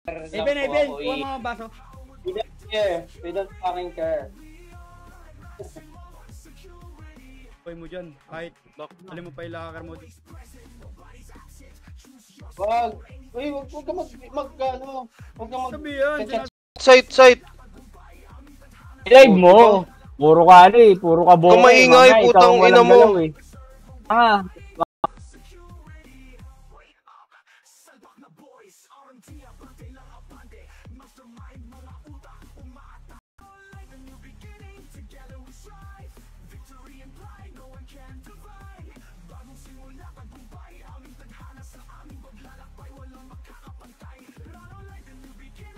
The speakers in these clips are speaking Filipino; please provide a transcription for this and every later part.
Even, kuha mga baso. We don't care. We don't fucking care. Uy mo dyan, kahit alam mo pa ilakar mo. Wag. Uy, wag ka ano. Wag ka Sabihan, Site. Live mo. Puro ka puro ka boke. Kung maingay, putang ina mo. Ah.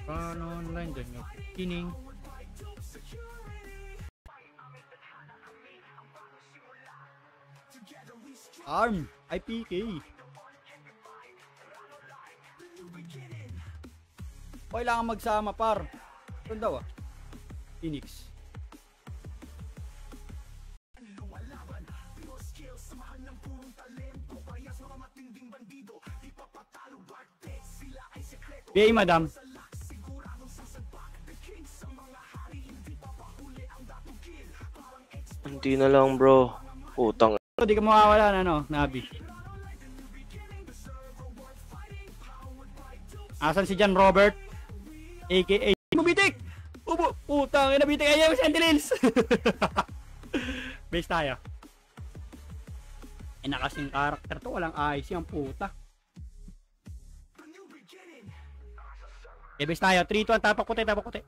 Online dyan yung kining. ARM, IPK. Kailangan magsama par. Ito daw Phoenix. BA madam. Hindi na lang bro. Utang. Hindi ka mawawala na Nabi. Asan si John Robert? AKA Mabitik! Ubo! Putang ina bitik! Ayaw Sentinels! Base tayo. Kasing karakter to. Walang IC ang puta. Base tayo. 3, 2, 1. Tapak puti. 3.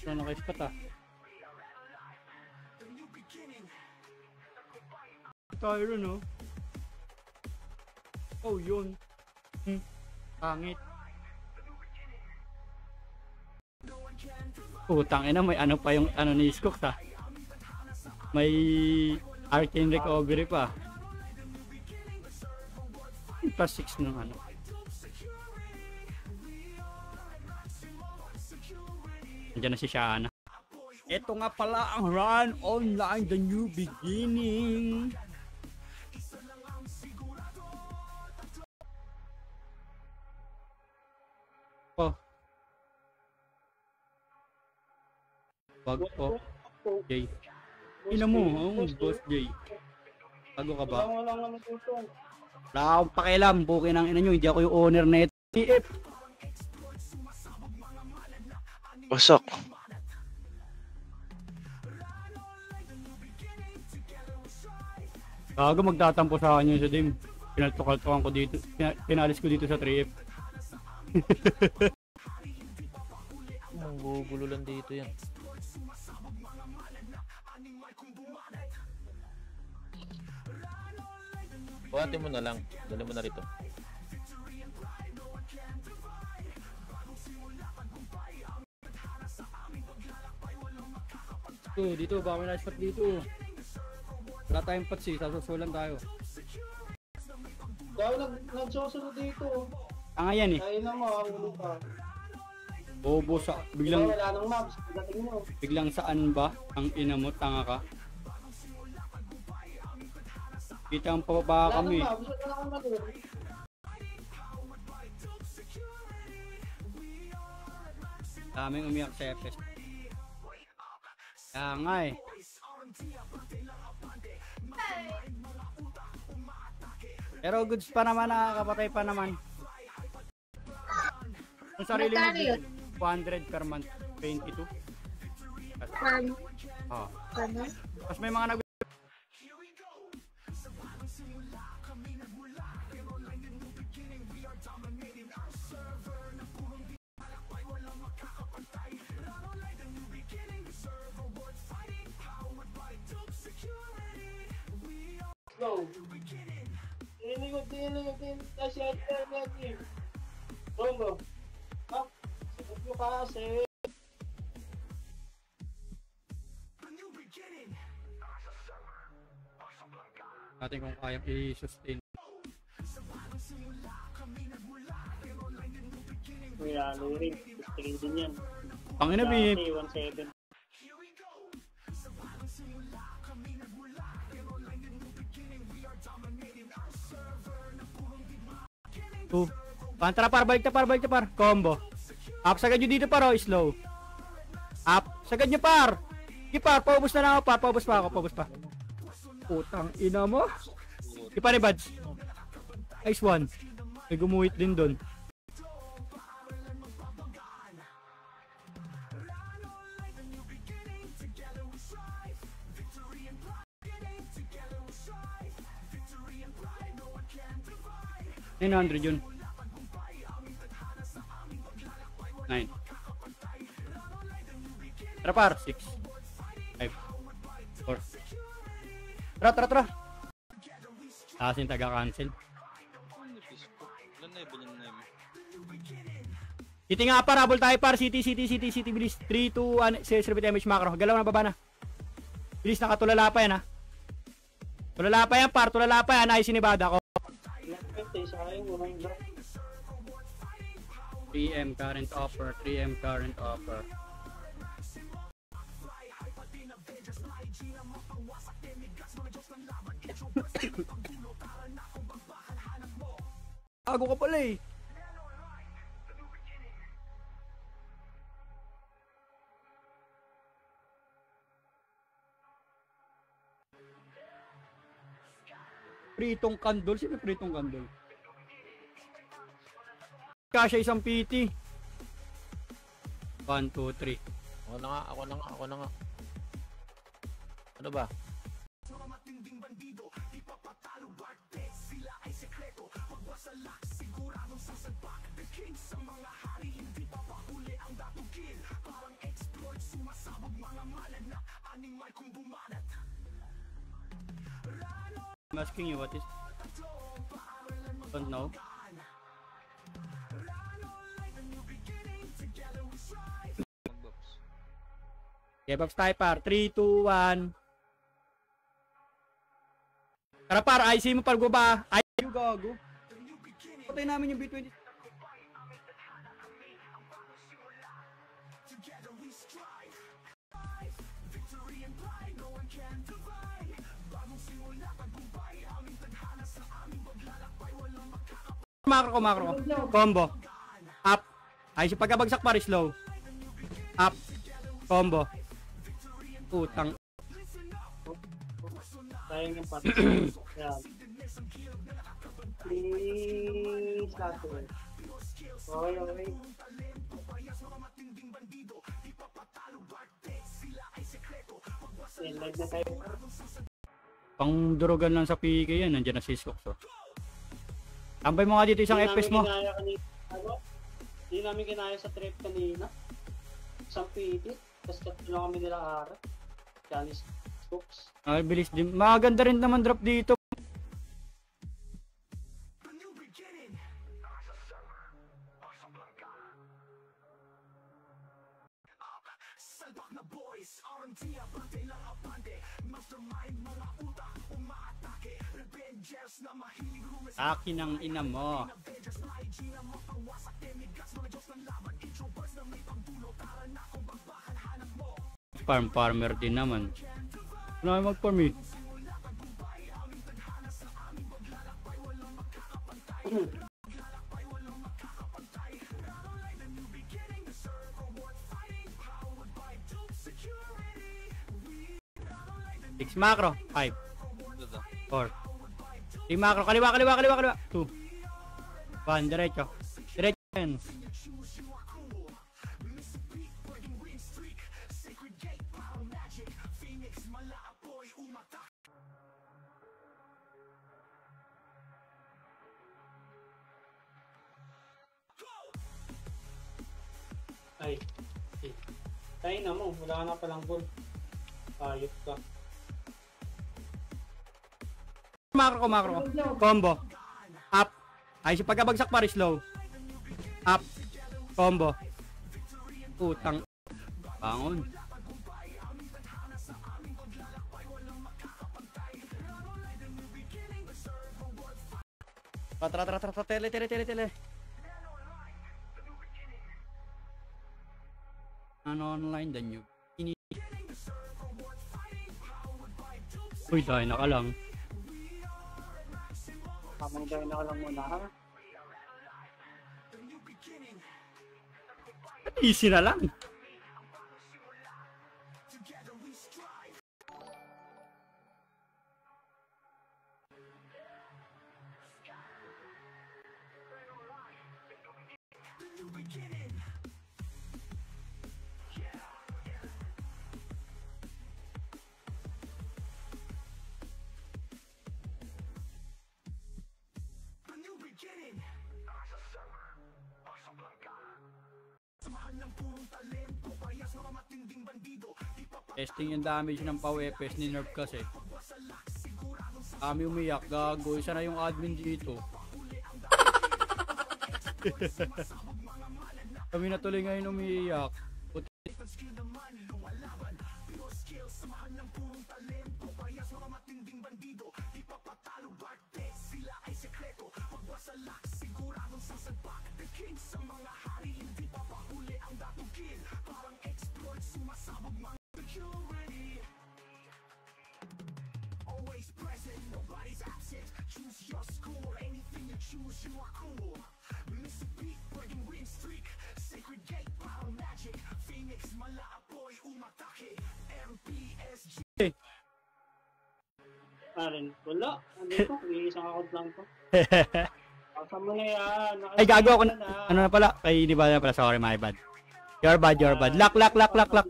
Ano naka-spot tayo rin oh yun pangit utang ina may ano pa yung ni Skooks may arcane recovery pa plus 6 nung nandiyan na si Shana. Ito nga pala ang Run Online, the new beginning. Oh. Wag po. Jay. Ina mo, boss Jay. Bago ka ba? Wala akong pakialam, bukin ang ina nyo, hindi ako yung owner na ito. TF. Wasak. Gago magtatampo sa kanya sa dim. Pinaltukaltukan ko dito. Pinalis ko dito sa 3F. Gugulo lang dito yan. Buhatin mo na lang. Dali mo na rito. Dito, baka may na-spot dito. Wala tayong patsi, sasusulan tayo. Dahil nagsusunod dito. Yan Kaya na mo, ulo pa. Bobo sa biglang wala nang maps, pagdating mo. Biglang saan ba ang ina mo, tanga ka? Kita ang pababa kami. Daming umiyak sa FS. Kaya nga Pero goods pa naman, nakakapatay pa naman. Ang sarili mo, 200 per month, 22. Tapos may mga nag Go. Tinigot kasi alternative. Rombo. Ha? Sagot mo kasi. natin kung kayang i-sustain. May aloy rin. Gusto rin din yan. Pangina, B. Dati, 1.7. Two. Pantara par, balik na par. Combo. Up, sagad nyo dito par, oh, slow. Up, sagad nyo par. Sige par, paubos na lang ako par, paubos pa. Putang ina mo. Sige pa ni Bads. Nice one. May gumuhit din doon. $900 yun. 9. Tara par, 6. 5. 4. Tara. Asin taga-cancel. City nga par, habol tayo par. City, bilis. 3, 2, 1. Repeat damage macro. Galaw na, baba na. Bilis, nakatulala pa yan ha. Tulala pa yan par, Ay, sinibada ko. 3M current offer. Ako ka pala eh. Pritong kandol. Sino pritong kandol? Kasya isang PT. 1, 2, 3. Ako na nga. Ano ba? I'm asking you what is. Don't know. Okay, Babs tayo par. 3, 2, 1. Tara par, IC mo par ba? IC mo gago. Patay namin yung B20. Macro. Combo. Up. IC pagkabagsak par, slow. Up. Combo. Putang. Sayang yung pati. Yan. Please, lato eh. Okay. Live na tayo. Pang durugan lang sa PK yan. Nandiyan na si Skox. Oh. Tambay mo nga dito isang FPS mo. Hindi namin kinaya sa trip kanina. Isang PT. Tapos katulong lang kami nila Ara. Janice Cooks. Ay, bilis din. Maganda rin naman drop dito. Akin ang ina mo. Farmer din naman. Ano ay mag-farm eh? Six macro. 5 4 3 macro. Kaliwa 2 1 diretso. Ay. Tayo na mo. Wala na palang goal. Ayop ka. Macro. Combo. Up. Ay, si pagkabagsak pa rin slow. Up. Combo. Putang. Bangon. Tele. online then you uy, dahil naka lang. Tamang dahil na lang muna ha. Easy na lang. Testing yung damage ng PAWFS ni Nerf kasi. Kami umiyak, gago. Isa na yung admin dito. Kami na tuloy ngayon umiiyak. Rin. Wala. Ano ito? Iisang account lang to. Kasama mo na yan. Ay, gago ako na. na. Ano na pala? Ay, di ba na pala? Sorry, my bad. Your bad, your bad. Lock, lock, lock, lock, lock.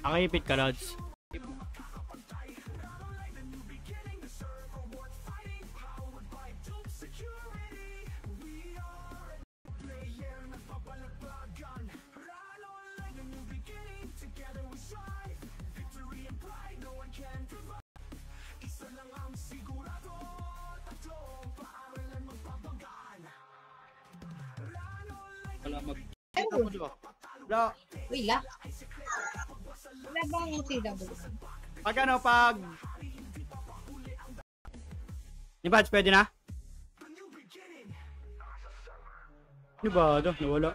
Nakipit ka, Lods. Wala mag... Wala. Wala. Wala bang CW? Pag ano, pag... Ni Bads, pwede na? Ano ba? Nawala.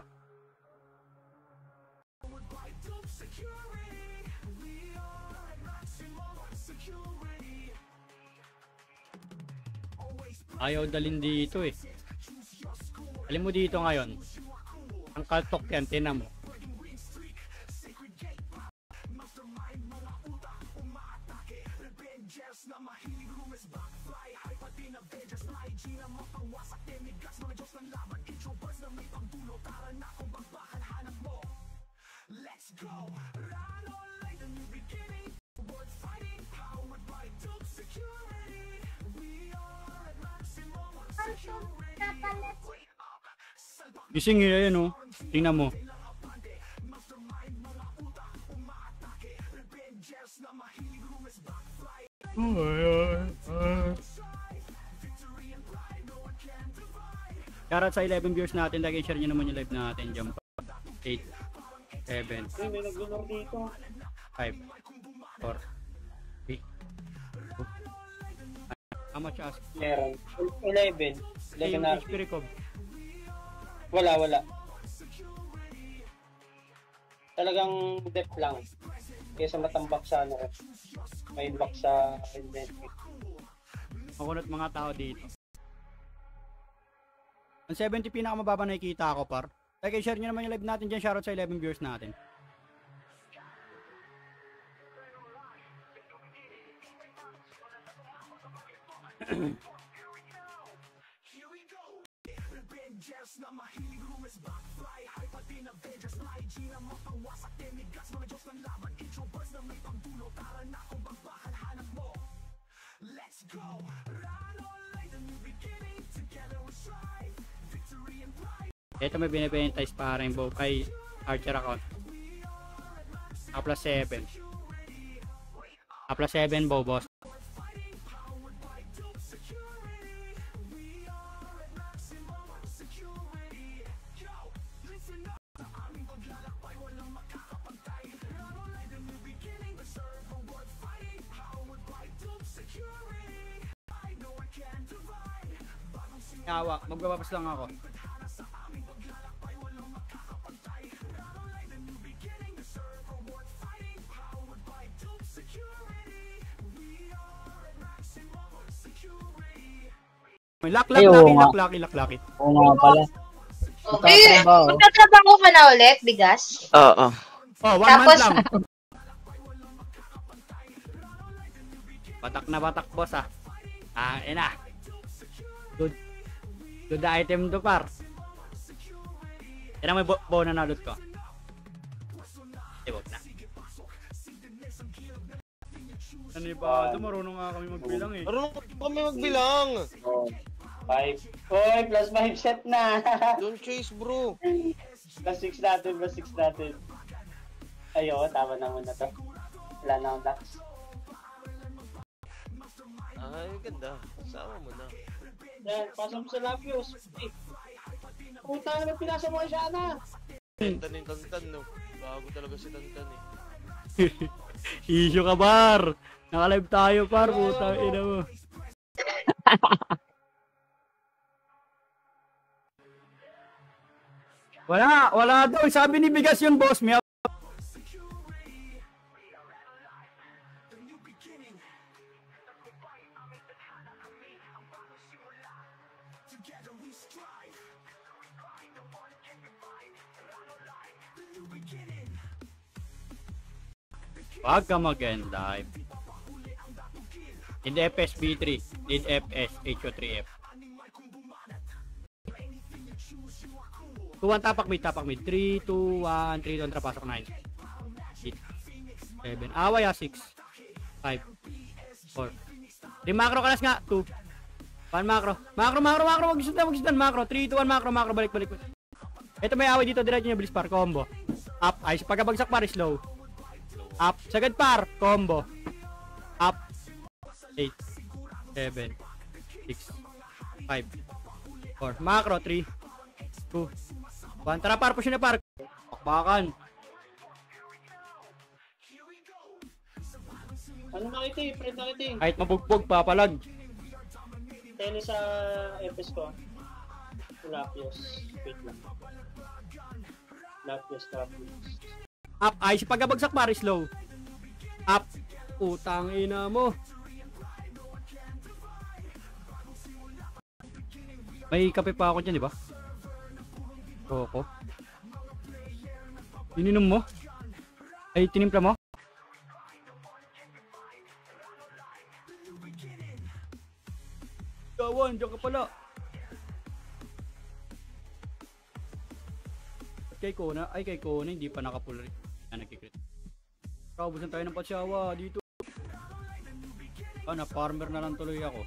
Ayaw dalhin dito eh. Alam mo dito ngayon. Ang kaltok yan, tinan mo. Gising nila yan, oh. Tingnan mo. Shoutout sa 11 viewers natin. Lagi share nyo naman yung live natin. Dyan pa. 8, 7, Ay, may naglulong dito. 5, 4, 3, 2. How much ask? Meron. 11. 11 na. HP recob. Wala, wala. Talagang depth lang. Kesa matambak sa ano. May back sa inventory. Makunot mga tao dito. Ang 70 pinakamababa nakikita ako, par. Like, share nyo naman yung live natin dyan. Shoutout sa 11 viewers natin. Ito may binibenta pa rin bow kay Archer account. A plus 7. A plus 7 bow, boss. Yawa, magbabapas lang ako. Lock, Ay, oo nga. lock. Oo nga pala. Eh, Magtatrabaho. magtatrabaho ka na ulit, bigas? Oo. Oh, 1 Tapos, month lang. Batak, boss ah. Ina. Good item to par. Yan ang may bow na nalot ko. Wag na. Ano ba? Marunong nga kami magbilang eh. Marunong kami magbilang. 5. Oy, plus 5 set na. Don't chase, bro. Plus 6 natin, plus 6 natin. Ayo, tama na muna to. Wala na akong lax. Ay, ganda. Sama mo na. Yan, pasok mo sa Lapios. Puta na, pinasa mo kay Shana. Tantan yung Tantan, no? Bago talaga si Tantan, eh. Issue ka bar. Naka-live tayo par. Putang ina mo. Wala daw. Sabi ni Bigas yun, boss. May wag ka mag-end-live. Need FS B3. Need FS HO3F. 2-1 tapak mid. 3, 2, 1, 3, 2, trapasok 9. 8, 7. Away 6. 5. 4. 3 macro kalas nga. 2. 1 macro. Macro. Magsutan. Macro. 3, 2, 1 macro. Balik. Ito may away dito. Diretso niya. Bilis par. Combo. Up. Ay, pagkabagsak par. Slow. Up. Sagad par. Combo. Up. 8. 7. 6. 5. 4. Macro. 3. 2. 1. Tara par. Push na par. Bakbakan. Ano nakita eh? Friend nakita eh. Kahit mabugbog, papalag. Tele sa FS ko. Lapios. Wait lang. Lapios. Up. Ay, si pagkabagsak par. Slow. Up. Utang ina mo. May kape pa ako dyan, di ba? Koko. Ininom mo? Ay, tinimpla mo? Gawan, dyan ka pala. Kay Kona, hindi pa nakapull rin. Nagkikrit. Kaubusan tayo ng patsyawa dito. Na farmer na lang tuloy ako.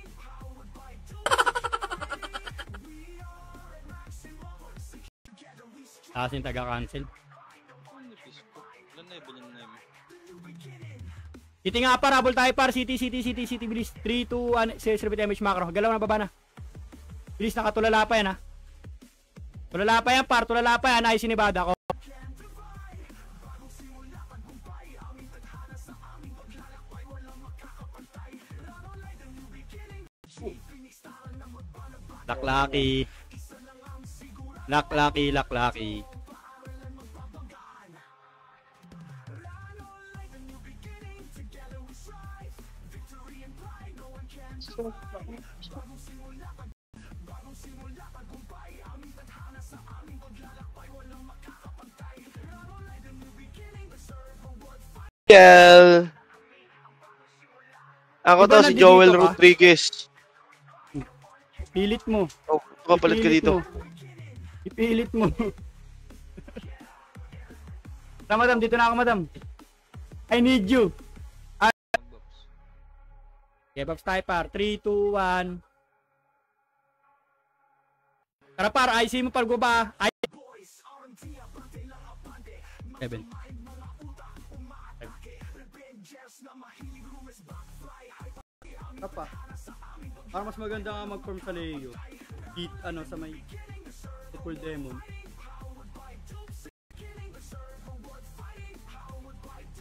Asin taga-cancel. City nga par, habol tayo par. City, bilis. 3, 2, 1, repeat damage macro. Galaw na, baba na. Bilis, nakatulala pa yan ha. Tulala pa yan par, Ay, sinibada ko. Laklaki. Kel! Ako Diba to si nandito Joel ka? Rodriguez. Pilit mo. Oh, kapalit ka dito. Ipilit mo. Madam, dito na ako, madam. I need you. Okay, Babs tayo par. 3, 2, 1. Tara par, IC mo par ba? 7. Tapa. Para mas maganda nga mag-form sa Leo. Hit, sa may Full Demon.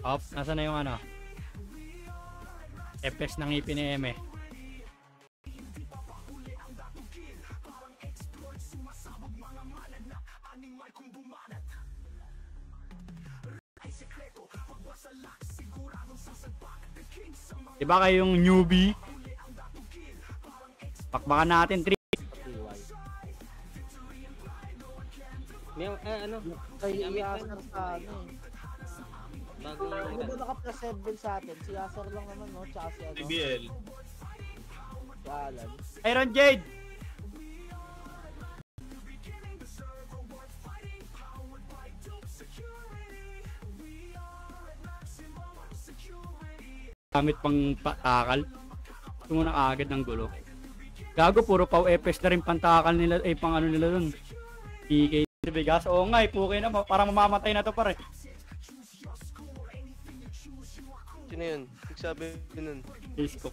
Off, nasa na yung FS ng ipin ni Eme. Diba kayong newbie? Pakbakan natin 3. May, ano? Kay Gamit Yasser na. sa ano eh. Bago Ano ba naka-plus 7 sa atin? Si Yasser lang naman, no? Tsaka si ano? BBL. Si Alan. Iron Jade! Gamit pang patakal. Gusto mo na kaagad ng gulo. Gago, puro pau epes na rin pantakal nila, pang ano nila dun. PK bigas. Oo nga, puke na, para mamamatay na to pare. Sino yun? Nagsabi nun. Isko.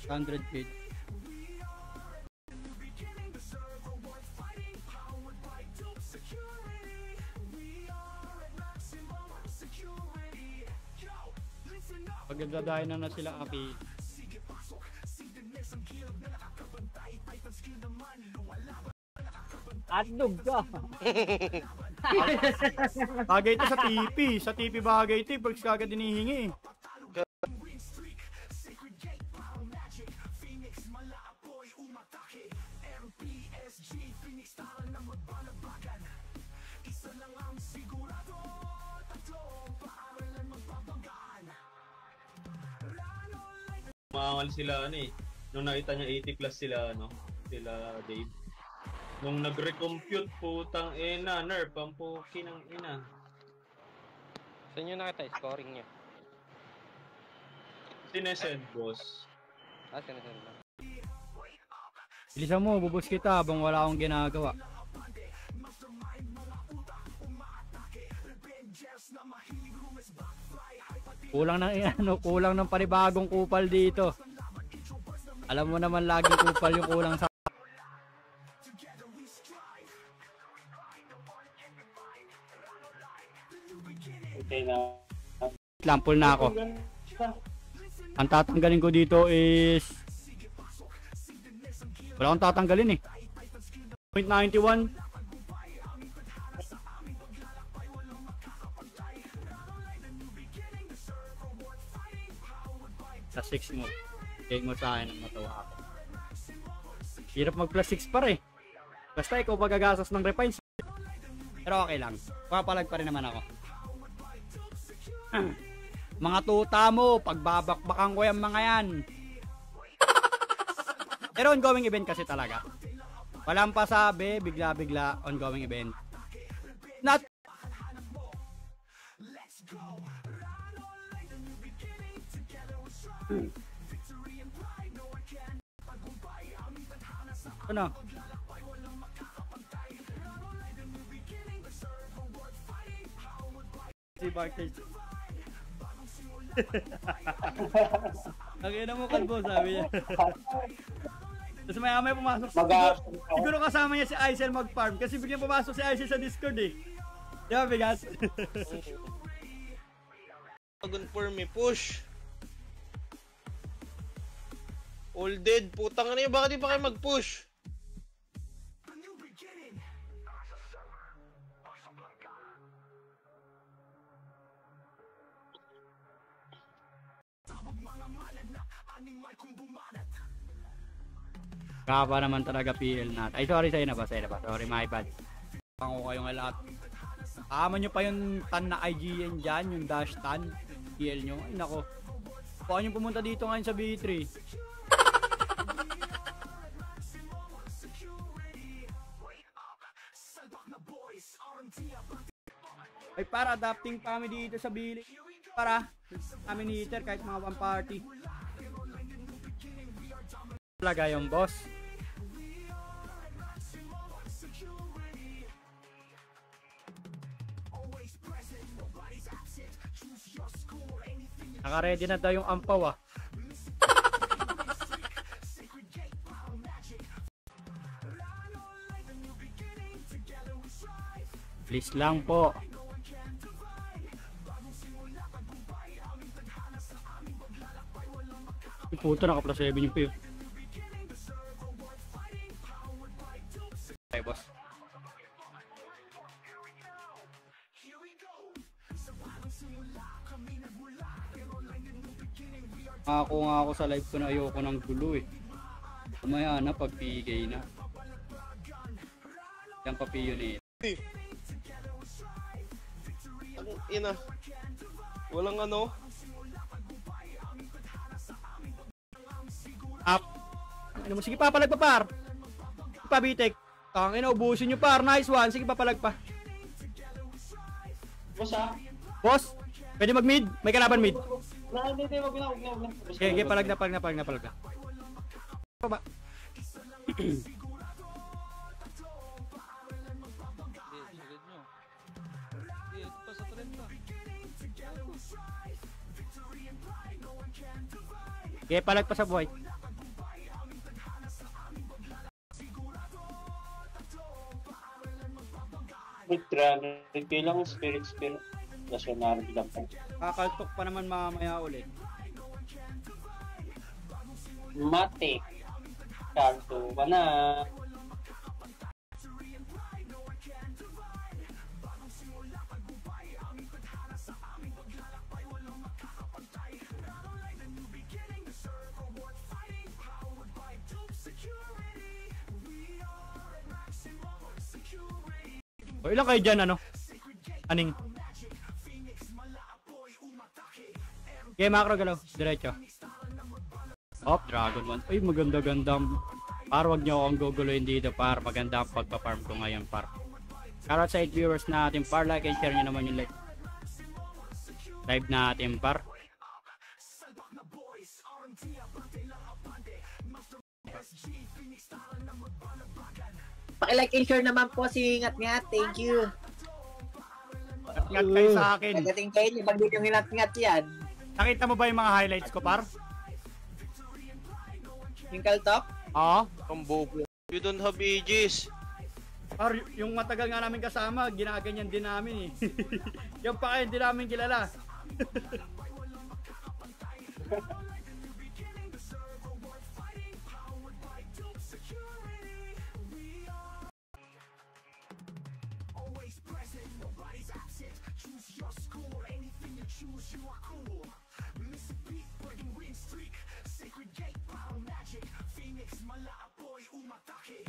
$100 Pagdadahin na sila Aki. Atdog ka. Bagay ito sa TP. Sa TP bagay ito. Pag kagad dinihingi. Maangal sila ano eh. Nung nakita niya 80 plus sila ano, sila Dave. Nung nag-recompute putang ina, nerf ang puki ng ina. Saan nyo nakita yung scoring nyo? Sinesend boss. Sinasabi lang. Bilisan mo, bubus kita habang wala akong ginagawa. Kulang ng panibagong kupal dito. Alam mo naman laging kupal yung kulang sa Okay na. Lampol na ako. Ang tatanggalin ko dito is wala akong tatanggalin eh. 0.91. Sa 6 mo. Kaya mo sa akin ang matawa ako. Hirap mag plus 6 pa rin. Basta ikaw pagagastos ng refines. Pero okay lang. Papalag pa rin naman ako. Mga tuta mo, pagbabakbakan ko yung mga yan. Pero ongoing event kasi talaga. Walang pasabi, bigla-bigla ongoing event. Not ano? Si Bartes. Ang ina mo kalbo, sabi niya. Tapos maya pumasok siguro kasama niya si Aisel mag-farm kasi biglang pumasok si Aisel sa Discord eh. Di ba, bigas? Dragon for me, push. All dead, putang na yun, bakit di pa kayo mag-push? Kapa naman talaga PL natin. Ay, sorry sa'yo na ba? Sorry, my bad. Pango kayong lahat. Kama nyo pa yung tan na IGN dyan, yung dash tan. PL nyo. Ay, nako. Paano nyo pumunta dito ngayon sa B3? Ay, para adapting pa kami dito sa Billy. Para kami ni Eater kahit mga party. Talaga yung boss. Naka-ready na daw yung ampaw ah. Please lang po. Puto, naka plus 7 yung piyo. boss. Ako nga ako sa live ko na ayoko ng gulo eh. Mamaya na pag PK na. Yan pa yun eh. Ina. Walang ano. Up. Ano mo, sige pa, palag pa par. Pa bitek. Tangina, ubusin nyo par. Nice one. Sige pa, palag pa. Boss ha? Boss, pwede mag mid? May kalaban mid. Hindi, wag na. Okay, palag na. Pa ba? Sigad nyo. Ito pa sa 30. Okay, palag pa sa buhay. With 300k lang spirit. Nasyonari lang pa. Kakaltok pa naman mamaya ulit. Mate. Kalto ka na. O ilan kayo dyan, ano? Aning? Okay, macro galaw. Diretso. Op, Dragon 1. Uy, maganda-gandang. Par, wag nyo akong guguluhin dito, par. Maganda ang pagpa-farm ko ngayon, par. Shoutout sa 8 viewers natin, par. Like and share nyo naman yung live natin, par. Paki-like and share naman po si Ngat-Ngat. Thank you. Ingat kayo sa akin. Nagating kayo niyo. Pag di yung Ngat-Ngat yan. Nakita mo ba yung mga highlights ko, par? Yung Kaltok? Oo. Ang bobo. You don't have ages. Par, yung matagal nga namin kasama, ginaganyan din namin eh. Yung pa kayo, hindi namin kilala.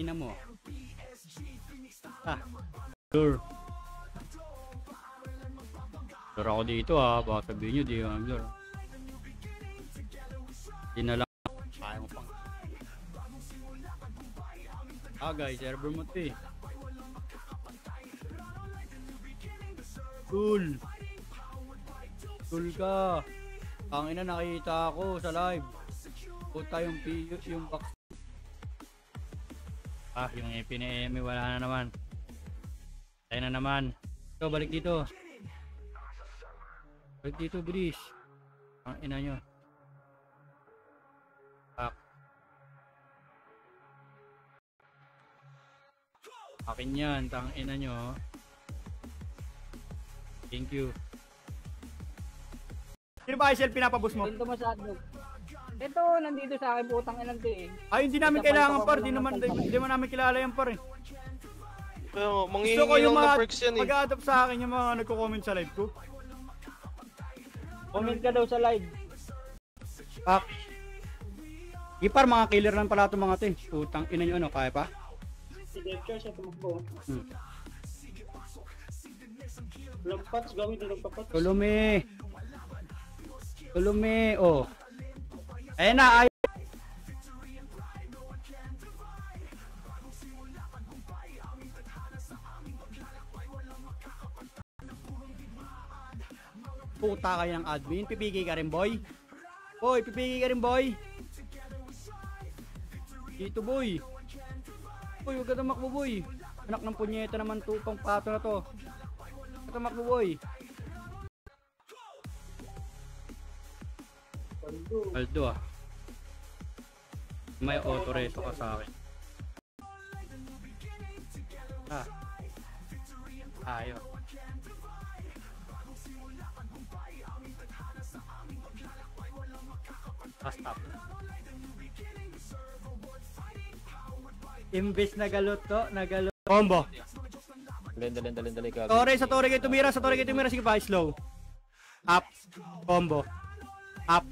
Ina mo. Sure. Sure ako dito ha. Baka sabihin nyo, di ang sure. Di na lang. Kaya mo pang. Guys, server mo ito eh. Cool. Cool ka. Ang ina nakita ako sa live. Puta yung box. Yung EPNM wala na naman. Tayo na naman. So, balik dito. Balik dito, bilis. Ang ina nyo. Akin yan, tang ina nyo. Thank you. Sino ba selfie pinapabus mo? Ito masyado. Ito, nandito sa akin, putang inang eh. Ay, hindi namin kailangan par. Hindi naman namin kilala yan par eh. Kaya Gusto ko manghihingi yung lang mga ng perks yan eh. mag-a-adapt sa akin yung mga nagko-comment sa live ko. Comment ka daw sa live. Ipar, mga killer lang pala itong mga ito eh. Putang ina nyo, ano, kaya pa? Si Lecture siya tumakbo. Lampats, gawin din ng papats. Tulume, oh. Ayan na, ayun. Puta kayo ng admin. Pipigay ka rin, boy. Boy, pipigay ka rin, boy. Dito, boy. Boy, huwag ka tumakbo, boy. Anak ng punyeta naman to, pang pato na to. Huwag ka tumakbo, boy. Aldo ah. May auto reto ka sa akin. Ayun. Stop. Imbes na galuto, Combo. Dali, gabi. Torre, sa torre kayo tumira. Sige pa, slow. Up. Combo. Up.